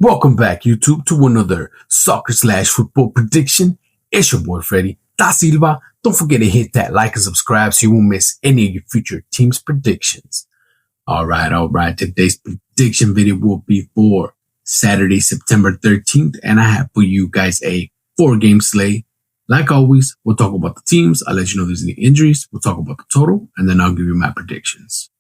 Welcome back, YouTube, to another soccer/football prediction. It's your boy Freddy Da Silva. Don't forget to hit that like and subscribe so you won't miss any of your future team's predictions. All right. Today's prediction video will be for Saturday, September 13th, and I have for you guys a 4-game slate. Like always, we'll talk about the teams. I'll let you know if there's any injuries. We'll talk about the total, and then I'll give you my predictions.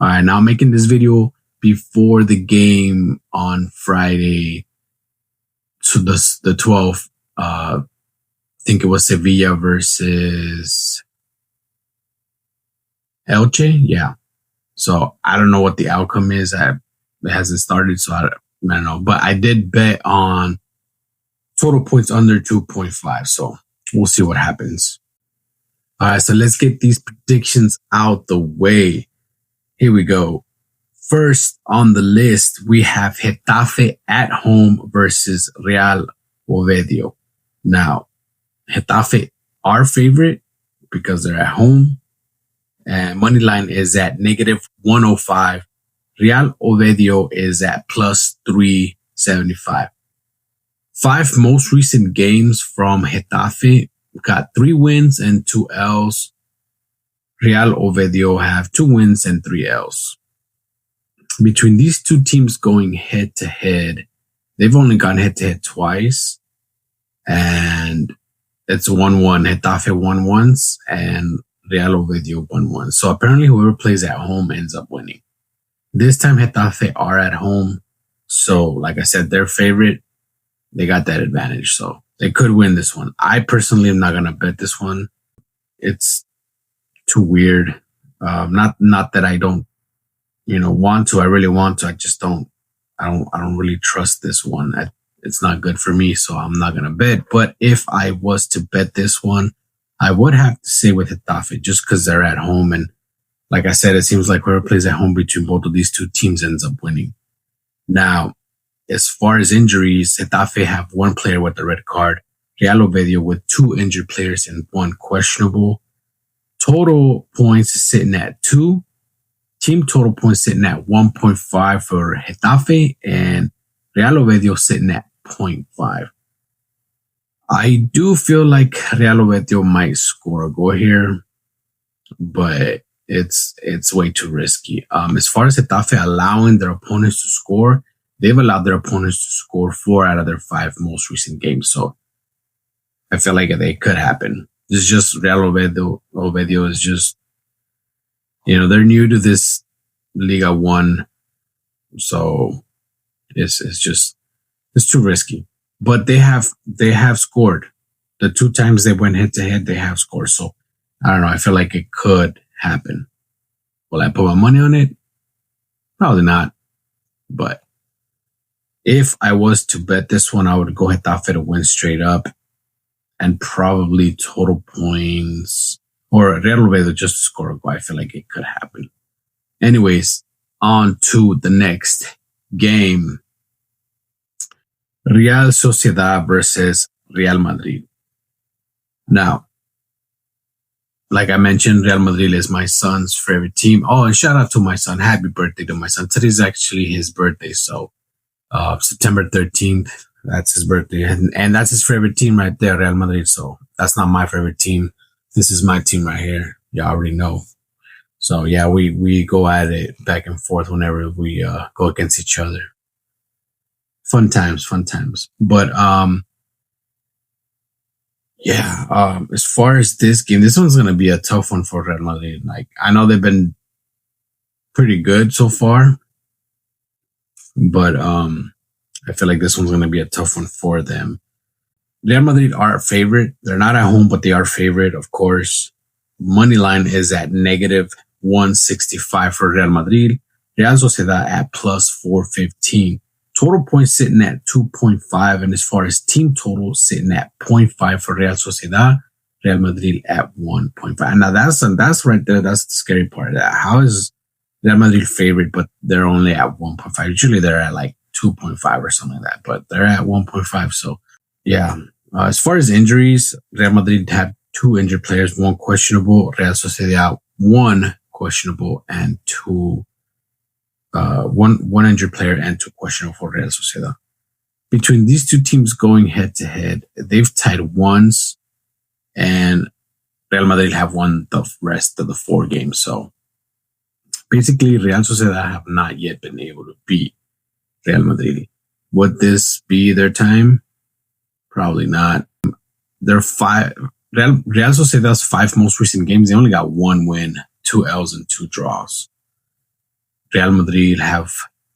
All right, now I'm making this video before the game on Friday, so the 12th. I think it was Sevilla versus Elche. Yeah. So I don't know what the outcome is. It hasn't started, so I don't know. But I did bet on total points under 2.5. So we'll see what happens. All right, so let's get these predictions out the way. Here we go. First on the list, we have Getafe at home versus Real Ovedio. Now, Getafe are favorite because they're at home. And money line is at -105. Real Ovedio is at +375. 5 most recent games from Getafe got 3 wins and 2 L's. Real Ovedio have 2 wins and 3 L's. Between these two teams going head to head, they've only gone head to head twice. And it's 1-1. Getafe won once and Real Ovedio won once. So apparently whoever plays at home ends up winning. This time Getafe are at home. So like I said, they're favorite. They got that advantage. So they could win this one. I personally am not going to bet this one. It's too weird. Not that I don't, want to. I really want to. I just don't. I don't really trust this one. It's not good for me, so I'm not gonna bet. But if I was to bet this one, I would have to say with Getafe, just because they're at home, and like I said, it seems like whoever plays at home between both of these two teams ends up winning. Now, as far as injuries, Getafe have 1 player with a red card. Real Ovedio with 2 injured players and 1 questionable. Total points is sitting at 2. Team total points sitting at 1.5 for Getafe and Real Ovedio sitting at 0.5. I do feel like Real Ovedio might score a goal here, but it's way too risky. As far as Getafe allowing their opponents to score, they've allowed their opponents to score 4 out of their 5 most recent games. So I feel like they could happen. It's just Real Ovedio is just, they're new to this Liga 1. So it's too risky. But they have scored. The 2 times they went head to head, they have scored. So I don't know. I feel like it could happen. Will I put my money on it? Probably not. But if I was to bet this one, I would go Getafe to win straight up and probably total points or Real Ovedio just to score a goal. I feel like it could happen. Anyways, on to the next game. Real Sociedad versus Real Madrid. Now, like I mentioned, Real Madrid is my son's favorite team. Oh, and shout out to my son. Happy birthday to my son. Today's actually his birthday. So, September 13th, that's his birthday. And that's his favorite team right there, Real Madrid. So that's not my favorite team. This is my team right here. Y'all already know. So yeah, we go at it back and forth whenever we, go against each other. Fun times. But, as far as this game, this one's going to be a tough one for Real Madrid. Like, I know they've been pretty good so far, but, I feel like this one's going to be a tough one for them. Real Madrid are a favorite. They're not at home, but they are favorite, of course. Money line is at -165 for Real Madrid. Real Sociedad at +415. Total points sitting at 2.5. And as far as team total, sitting at 0.5 for Real Sociedad. Real Madrid at 1.5. Now that's right there. That's the scary part. How is Real Madrid favorite, but they're only at 1.5? Usually they're at like 2.5 or something like that, but they're at 1.5. So yeah. As far as injuries, Real Madrid had 2 injured players, 1 questionable. Real Sociedad 1 questionable and 2 one injured player and 2 questionable for Real Sociedad. Between these two teams going head to head, they've tied once, and Real Madrid have won the rest of the 4 games. So basically, Real Sociedad have not yet been able to beat Real Madrid. Would this be their time? Probably not. Real Sociedad's 5 most recent games, they only got 1 win, 2 L's, and 2 draws. Real Madrid have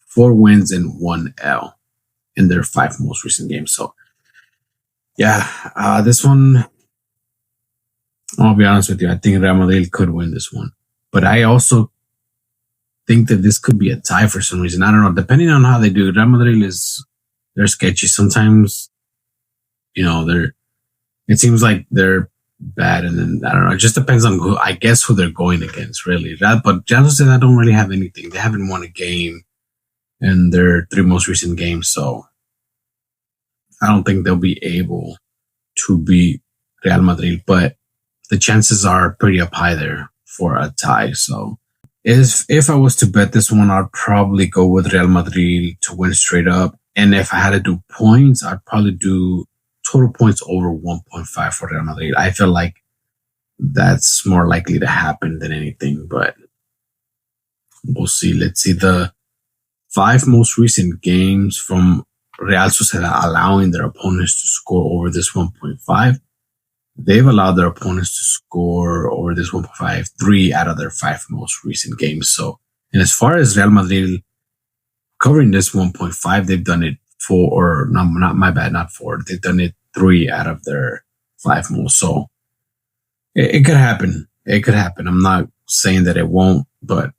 4 wins and 1 L in their 5 most recent games. So, yeah, this one, I'll be honest with you, I think Real Madrid could win this one. But I also think that this could be a tie for some reason. I don't know. Depending on how they do, Real Madrid they're sketchy. Sometimes, it seems like they're bad, and then I don't know. It just depends on who they're going against, really. But Real Sociedad don't really have anything. They haven't won a game in their 3 most recent games, so I don't think they'll be able to beat Real Madrid. But the chances are pretty up high there for a tie. So if I was to bet this one, I'd probably go with Real Madrid to win straight up. And if I had to do points, I'd probably do total points over 1.5 for Real Madrid. I feel like that's more likely to happen than anything, but we'll see. Let's see the 5 most recent games from Real Sociedad allowing their opponents to score over this 1.5. They've allowed their opponents to score over this 1.5 3 out of their 5 most recent games. So, and as far as Real Madrid covering this 1.5, they've done it 4, or not 4. They've done it 3 out of their 5 most. So it could happen. It could happen. I'm not saying that it won't, but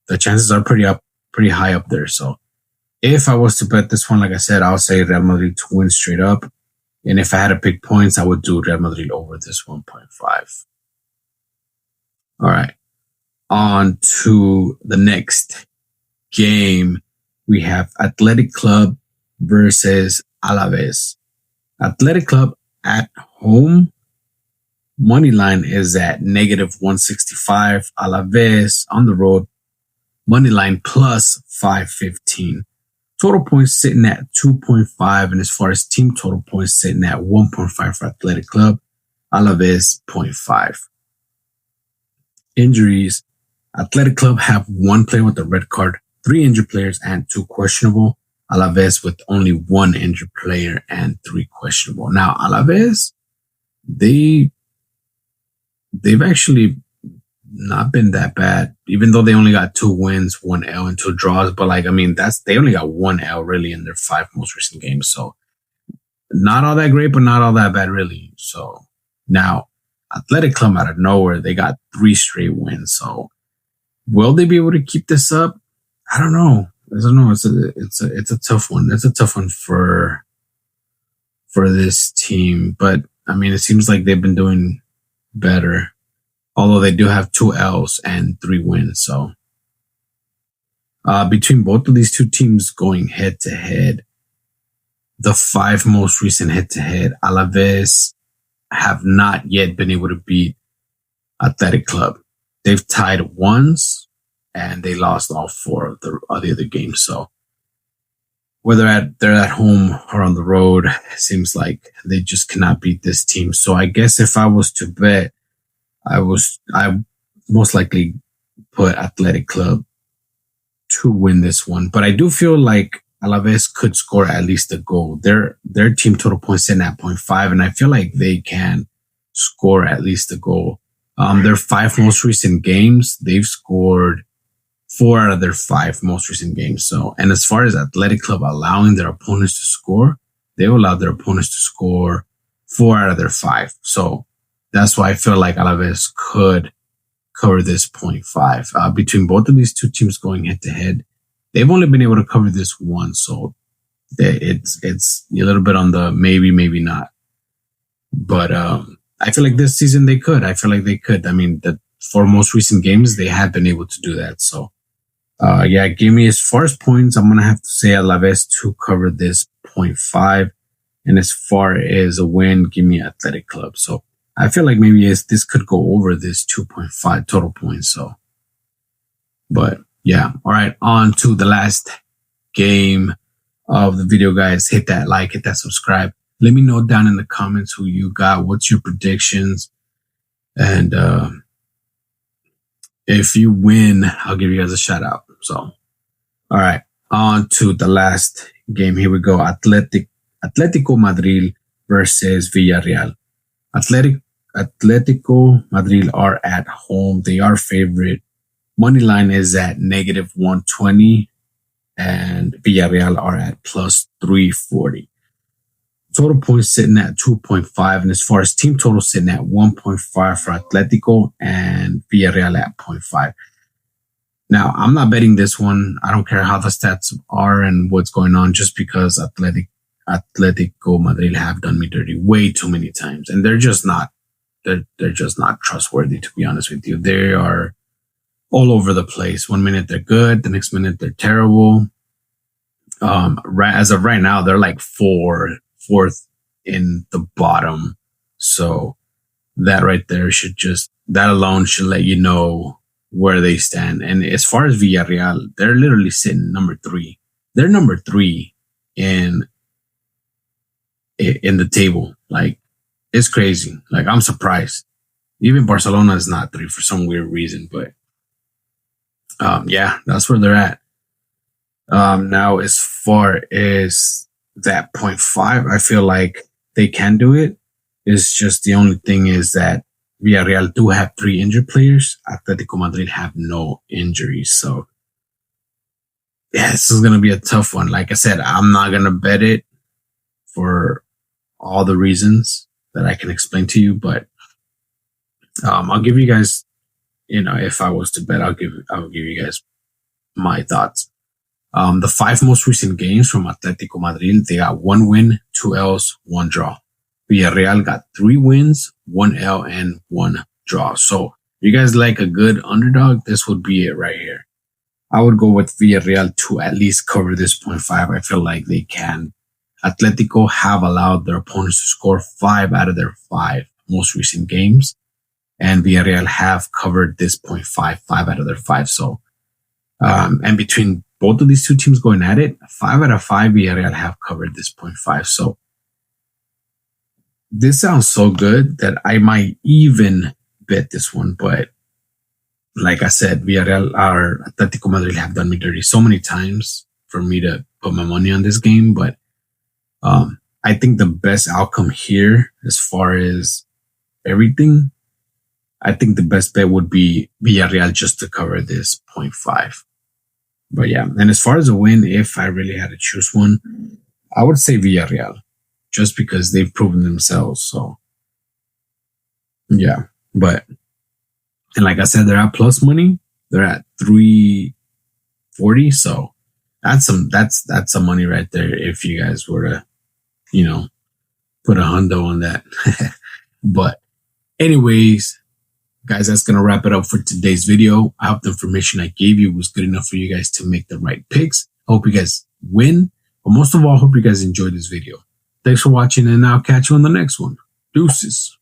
the chances are pretty high up there. So if I was to bet this one, like I said, I'll say Real Madrid to win straight up. And if I had to pick points, I would do Real Madrid over this 1.5. All right. On to the next game. We have Athletic Club versus Alaves. Athletic Club at home. Money line is at -165. Alaves on the road. Money line plus 515. Total points sitting at 2.5. And as far as team total points sitting at 1.5 for Athletic Club. Alaves 0.5. Injuries. Athletic Club have 1 player with a red card, 3 injured players, and 2 questionable. Alaves with only 1 injured player and 3 questionable. Now, Alaves, they've actually not been that bad, even though they only got 2 wins, 1 L, and 2 draws. But they only got 1 L really in their 5 most recent games. So not all that great, but not all that bad really. So now Athletic Club out of nowhere, they got 3 straight wins. So will they be able to keep this up? I don't know. It's a tough one. It's a tough one for this team. But it seems like they've been doing better. Although they do have 2 L's and 3 wins. So between both of these two teams going head to head, the 5 most recent head to head, Alaves have not yet been able to beat Athletic Club. They've tied once and they lost all 4 of the other games. So whether they're at home or on the road, it seems like they just cannot beat this team. So I guess if I was to bet, I most likely put Athletic Club to win this one. But I do feel like Alaves could score at least a goal. Their team total points in at 0.5, and I feel like they can score at least a goal. Their 5 most recent games, they've scored 4 out of their 5 most recent games. So, and as far as Athletic Club allowing their opponents to score, they've allowed their opponents to score 4 out of their 5. So that's why I feel like Alaves could cover this 0.5. Between both of these two teams going head to head, they've only been able to cover this once. So it's a little bit on the maybe, maybe not. But I feel like this season they could. I feel like they could. The 4 most recent games, they had been able to do that. So give me as far as points, I'm going to have to say Alaves to cover this 0.5. And as far as a win, give me Athletic Club. So I feel like maybe this could go over this 2.5 total points. So, but yeah. All right. On to the last game of the video, guys. Hit that like, hit that subscribe. Let me know down in the comments who you got. What's your predictions? And if you win, I'll give you guys a shout out. So, all right. On to the last game. Here we go. Atletico Madrid versus Villarreal. Atletico Madrid are at home. They are favorite. Money line is at -120, and Villarreal are at +340. Total points sitting at 2.5, and as far as team total sitting at 1.5 for Atletico and Villarreal at 0.5. Now, I'm not betting this one. I don't care how the stats are and what's going on, just because Atletico Madrid have done me dirty way too many times, and they're just not trustworthy, to be honest with you. They are all over the place. One minute they're good, the next minute they're terrible. As of right now, they're like fourth in the bottom. So that right there that alone should let you know where they stand. And as far as Villarreal, they're literally sitting number 3. They're number 3 in the table. Like, it's crazy. Like, I'm surprised. Even Barcelona is not 3 for some weird reason, but yeah, that's where they're at. Now, as far as that 0.5, I feel like they can do it. It's just the only thing is that Villarreal do have 3 injured players. Atletico Madrid have no injuries. So, yeah, this is going to be a tough one. Like I said, I'm not going to bet it for all the reasons that I can explain to you, but I'll give you guys, if I was to bet, I'll give you guys my thoughts. The 5 most recent games from Atletico Madrid, they got 1 win, 2 L's, 1 draw. Villarreal got 3 wins, 1 L, and 1 draw. So, if you guys like a good underdog, this would be it right here. I would go with Villarreal to at least cover this 0.5. I feel like they can. Atletico have allowed their opponents to score 5 out of their 5 most recent games, and Villarreal have covered this 0.5, 5 out of their 5. So, and between both of these two teams going at it, 5 out of 5 Villarreal have covered this 0.5. So, this sounds so good that I might even bet this one. But like I said, Villarreal or Atletico Madrid have done me dirty so many times for me to put my money on this game. But I think the best outcome here, as far as everything, I think the best bet would be Villarreal just to cover this 0.5. But yeah, and as far as a win, if I really had to choose one, I would say Villarreal, just because they've proven themselves. So yeah, and like I said, they're at plus money. They're at 340. So that's some money right there. If you guys were to, put a hundo on that. But anyways, guys, that's going to wrap it up for today's video. I hope the information I gave you was good enough for you guys to make the right picks. I hope you guys win. But most of all, I hope you guys enjoyed this video. Thanks for watching, and I'll catch you on the next one. Deuces.